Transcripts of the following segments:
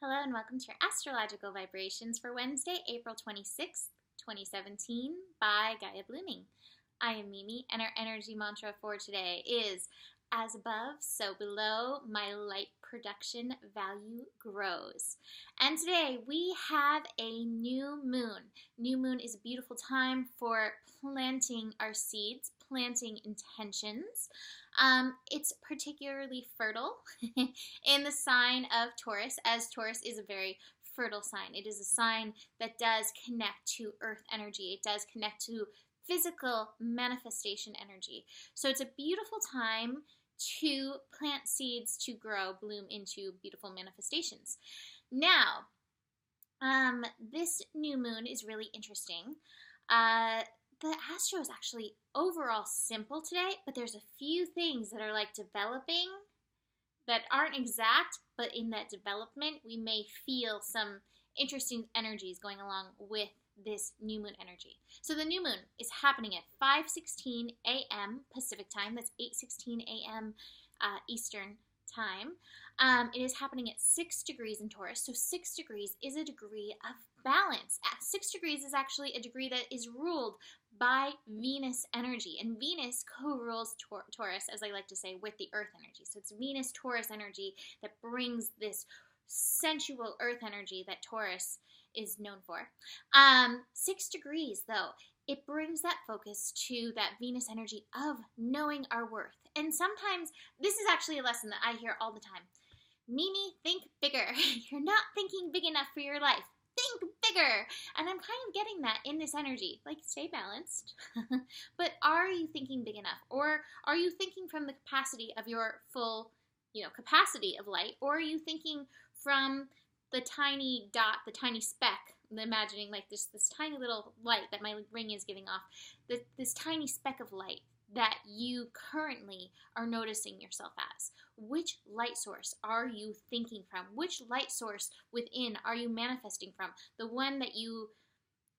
Hello and welcome to your Astrological Vibrations for Wednesday, April 26th, 2017 by Gaia Blooming. I am Mimi and our energy mantra for today is, as above, so below, my light production value grows. And today we have a new moon. New moon is a beautiful time for planting our seeds, planting intentions. It's particularly fertile in the sign of Taurus, as Taurus is a very fertile sign. It is a sign that does connect to earth energy. It does connect to physical manifestation energy. So it's a beautiful time to plant seeds to grow, bloom into beautiful manifestations. Now, this new moon is really interesting. The astro is actually overall simple today, but there's a few things that are like developing that aren't exact, but in that development, we may feel some interesting energies going along with this new moon energy. So the new moon is happening at 5:16 a.m. Pacific time. That's 8:16 a.m. Eastern time. It is happening at 6 degrees in Taurus. So 6 degrees is a degree of balance. 6 degrees is actually a degree that is ruled by Venus energy. And Venus co-rules Taurus, as I like to say, with the earth energy. So it's Venus-Taurus energy that brings this sensual earth energy that Taurus is known for. 6 degrees, though, it brings that focus to that Venus energy of knowing our worth. And sometimes, this is actually a lesson that I hear all the time. Mimi, think bigger. You're not thinking big enough for your life. Think bigger. And I'm kind of getting that in this energy. Like, stay balanced. But are you thinking big enough? Or are you thinking from the capacity of your full, capacity of light? Or are you thinking from the tiny dot, the tiny speck, imagining like this tiny little light that my ring is giving off, this tiny speck of light that you currently are noticing yourself as? Which light source are you thinking from? Which light source within are you manifesting from? The one that you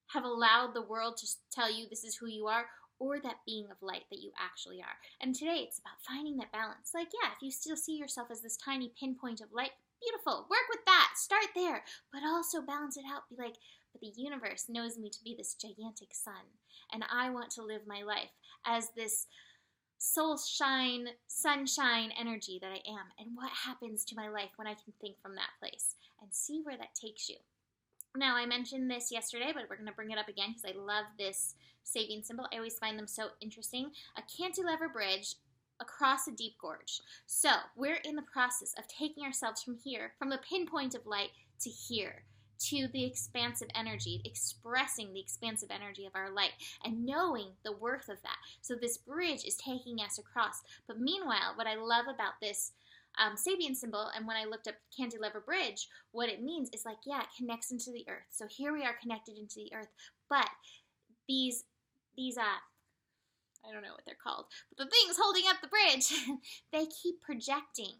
have allowed the world to tell you this is who you are, or that being of light that you actually are? And today it's about finding that balance. Like, yeah, if you still see yourself as this tiny pinpoint of light, beautiful. Work with that. Start there. But also balance it out. Be like, but the universe knows me to be this gigantic sun. And I want to live my life as this soul shine, sunshine energy that I am. And what happens to my life when I can think from that place? And see where that takes you. Now, I mentioned this yesterday, but we're going to bring it up again because I love this Sabian symbol. I always find them so interesting. A cantilever bridge across a deep gorge. So we're in the process of taking ourselves from here, from the pinpoint of light, to here, to the expansive energy, expressing the expansive energy of our light, and knowing the worth of that. So this bridge is taking us across. But meanwhile, what I love about this Sabian symbol, and when I looked up cantilever bridge, what it means is like, yeah, it connects into the earth. So here we are connected into the earth, but these I don't know what they're called, but the things holding up the bridge, they keep projecting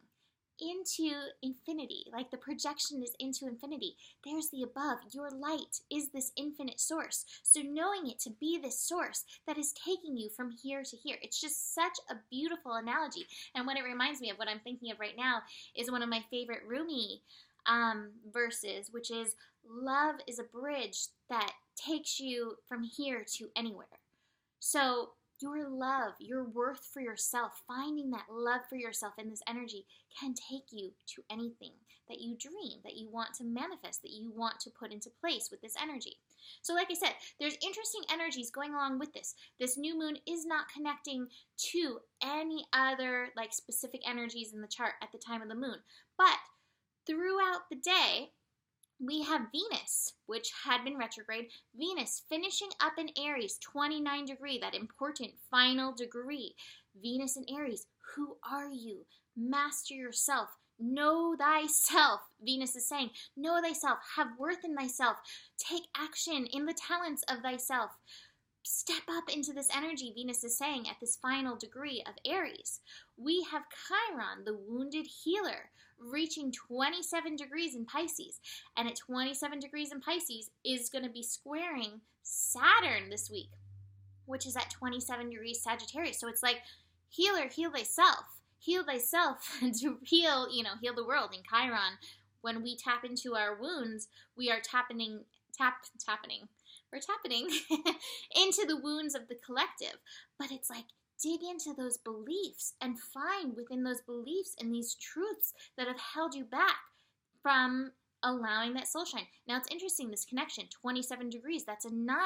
into infinity. Like the projection is into infinity. There's the above. Your light is this infinite source. So knowing it to be this source that is taking you from here to here, it's just such a beautiful analogy. And what it reminds me of, what I'm thinking of right now, is one of my favorite Rumi verses, which is, love is a bridge that takes you from here to anywhere. So your love, your worth for yourself, finding that love for yourself in this energy can take you to anything that you dream, that you want to manifest, that you want to put into place with this energy. So like I said, there's interesting energies going along with this. This new moon is not connecting to any other like specific energies in the chart at the time of the moon. But throughout the day, we have Venus, which had been retrograde. Venus finishing up in Aries, 29 degree, that important final degree. Venus in Aries, who are you? Master yourself. Know thyself. Venus is saying, know thyself. Have worth in thyself. Take action in the talents of thyself. Step up into this energy, Venus is saying, at this final degree of Aries. We have Chiron, the wounded healer, reaching 27 degrees in Pisces. And at 27 degrees in Pisces is going to be squaring Saturn this week, which is at 27 degrees Sagittarius. So it's like, healer, heal thyself. Heal thyself to heal the world. And Chiron when we tap into our wounds, we are tapping we're tapping into the wounds of the collective. But it's like, dig into those beliefs and find within those beliefs and these truths that have held you back from allowing that soul shine. Now it's interesting, this connection, 27 degrees, that's a 9.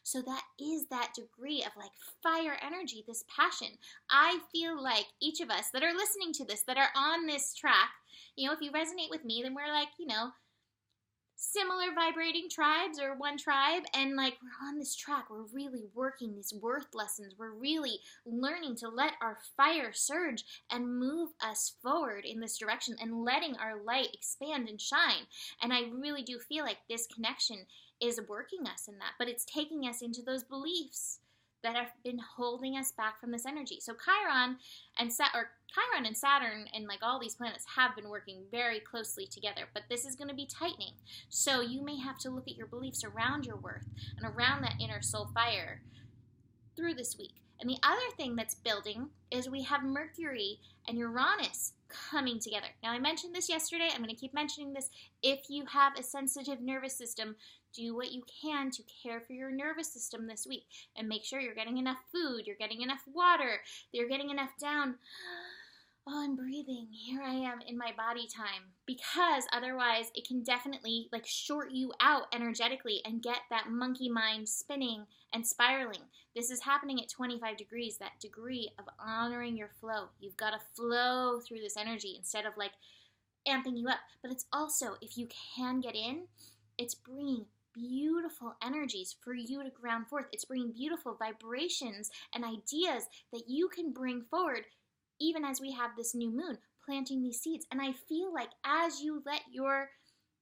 So that is that degree of like fire energy, this passion. I feel like each of us that are listening to this, that are on this track, you know, if you resonate with me, then we're like, you know, similar vibrating tribes or one tribe, and like we're on this track, we're really working these worth lessons, we're really learning to let our fire surge and move us forward in this direction and letting our light expand and shine. And I really do feel like this connection is working us in that, but it's taking us into those beliefs that have been holding us back from this energy. So Chiron and Saturn and like all these planets have been working very closely together, but this is going to be tightening. So you may have to look at your beliefs around your worth and around that inner soul fire through this week. And the other thing that's building is we have Mercury and Uranus coming together. Now, I mentioned this yesterday. I'm going to keep mentioning this. If you have a sensitive nervous system, do what you can to care for your nervous system this week and make sure you're getting enough food, you're getting enough water, you're getting enough down. Oh, I'm breathing. Here I am in my body time, because otherwise it can definitely like short you out energetically and get that monkey mind spinning and spiraling. This is happening at 25 degrees, that degree of honoring your flow. You've got to flow through this energy instead of like amping you up. But it's also, if you can get in, it's bringing beautiful energies for you to ground forth. It's bringing beautiful vibrations and ideas that you can bring forward, even as we have this new moon, planting these seeds. And I feel like as you let your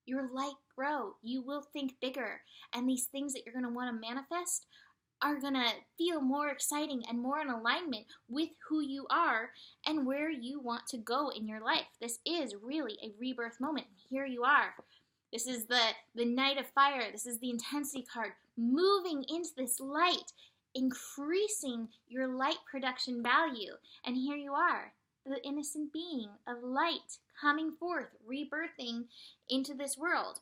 light grow, you will think bigger. And these things that you're going to want to manifest are going to feel more exciting and more in alignment with who you are and where you want to go in your life. This is really a rebirth moment. Here you are. This is the Knight of Fire. This is the Intensity card, moving into this light, increasing your light production value. And here you are, the innocent being of light coming forth, rebirthing into this world.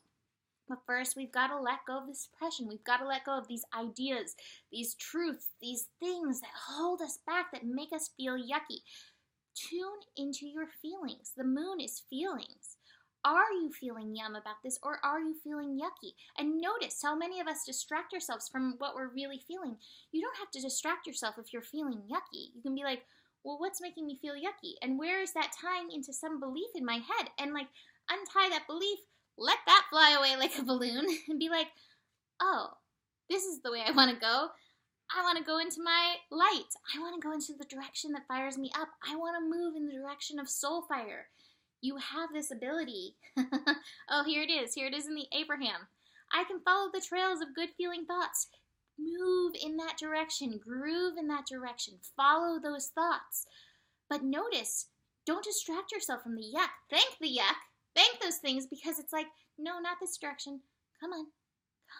But first, we've got to let go of this suppression. We've got to let go of these ideas, these truths, these things that hold us back, that make us feel yucky. Tune into your feelings. The moon is feelings. Are you feeling yum about this, or are you feeling yucky? And notice how many of us distract ourselves from what we're really feeling. You don't have to distract yourself if you're feeling yucky. You can be like, well, what's making me feel yucky? And where is that tying into some belief in my head? And like, untie that belief, let that fly away like a balloon, and be like, oh, this is the way I want to go. I want to go into my light. I want to go into the direction that fires me up. I want to move in the direction of soul fire. You have this ability. Oh, here it is. Here it is in the Abraham. I can follow the trails of good feeling thoughts. Move in that direction. Groove in that direction. Follow those thoughts. But notice, don't distract yourself from the yuck. Thank the yuck. Thank those things, because it's like, no, not this direction. Come on.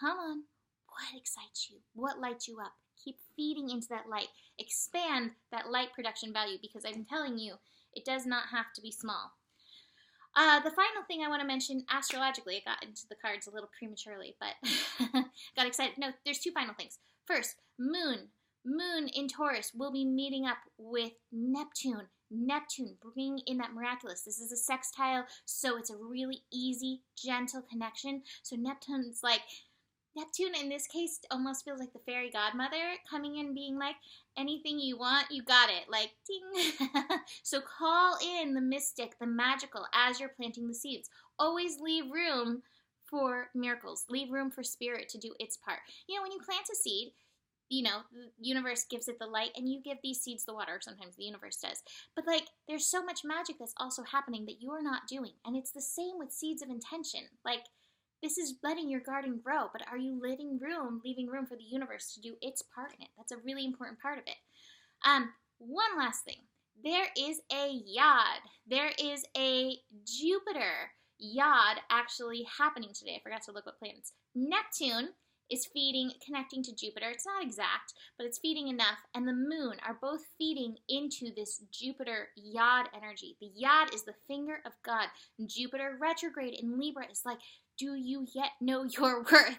Come on. What excites you? What lights you up? Keep feeding into that light. Expand that light production value, because I'm telling you, it does not have to be small. The final thing I want to mention, astrologically, I got into the cards a little prematurely, but got excited. No, there's two final things. First, Moon in Taurus will be meeting up with Neptune. Neptune, bringing in that miraculous. This is a sextile, so it's a really easy, gentle connection. So Neptune in this case almost feels like the fairy godmother coming in being like, anything you want, you got it. Like, ding. So call in the mystic, the magical, as you're planting the seeds. Always leave room for miracles. Leave room for spirit to do its part. You know, when you plant a seed, you know, the universe gives it the light, and you give these seeds the water. Sometimes the universe does. But, like, there's so much magic that's also happening that you're not doing. And it's the same with seeds of intention. Like, this is letting your garden grow, but are you leaving room for the universe to do its part in it? That's a really important part of it. One last thing. There is a yod. There is a Jupiter yod actually happening today. I forgot to look what planets. Neptune is feeding, connecting to Jupiter. It's not exact, but it's feeding enough. And the moon are both feeding into this Jupiter Yod energy. The Yod is the finger of God. And Jupiter retrograde in Libra is like, do you yet know your worth?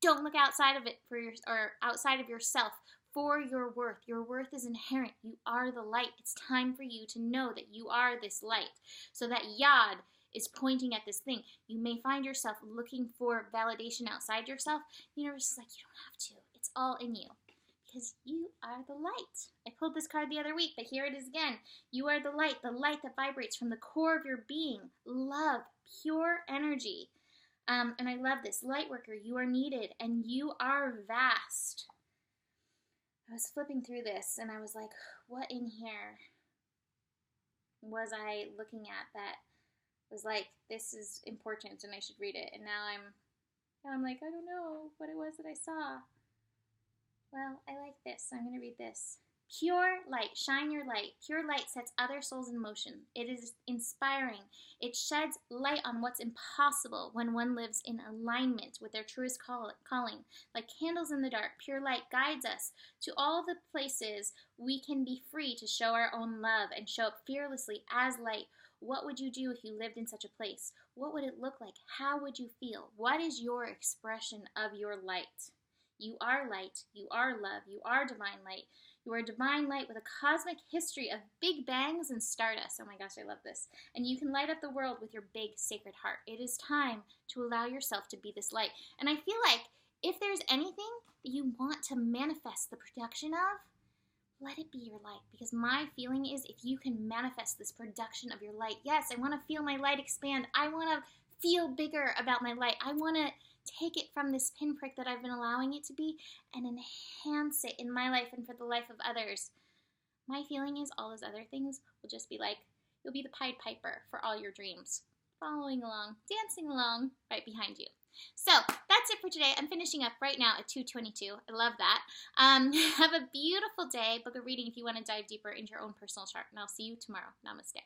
Don't look outside of it or outside of yourself for your worth. Your worth is inherent. You are the light. It's time for you to know that you are this light. So that Yod is pointing at this thing. You may find yourself looking for validation outside yourself. The universe is like, you don't have to. It's all in you because you are the light. I pulled this card the other week, but here it is again. You are the light that vibrates from the core of your being. Love, pure energy. And I love this. Light worker, you are needed and you are vast. I was flipping through this and I was like, what in here was I looking at that was like, this is important and I should read it. And now I'm like, I don't know what it was that I saw. Well, I like this, so I'm going to read this. Pure light, shine your light. Pure light sets other souls in motion. It is inspiring. It sheds light on what's impossible when one lives in alignment with their truest calling. Like candles in the dark, pure light guides us to all the places we can be free to show our own love and show up fearlessly as light. What would you do if you lived in such a place? What would it look like? How would you feel? What is your expression of your light? You are light. You are love. You are divine light. You are divine light with a cosmic history of big bangs and stardust. Oh my gosh, I love this. And you can light up the world with your big sacred heart. It is time to allow yourself to be this light. And I feel like if there's anything that you want to manifest the production of, let it be your light. Because my feeling is if you can manifest this production of your light, yes, I want to feel my light expand. I want to feel bigger about my light. I want to take it from this pinprick that I've been allowing it to be and enhance it in my life and for the life of others. My feeling is all those other things will just be like, you'll be the Pied Piper for all your dreams. Following along, dancing along right behind you. So that's it for today. I'm finishing up right now at 2:22. I love that. Have a beautiful day. Book a reading if you want to dive deeper into your own personal chart. And I'll see you tomorrow. Namaste.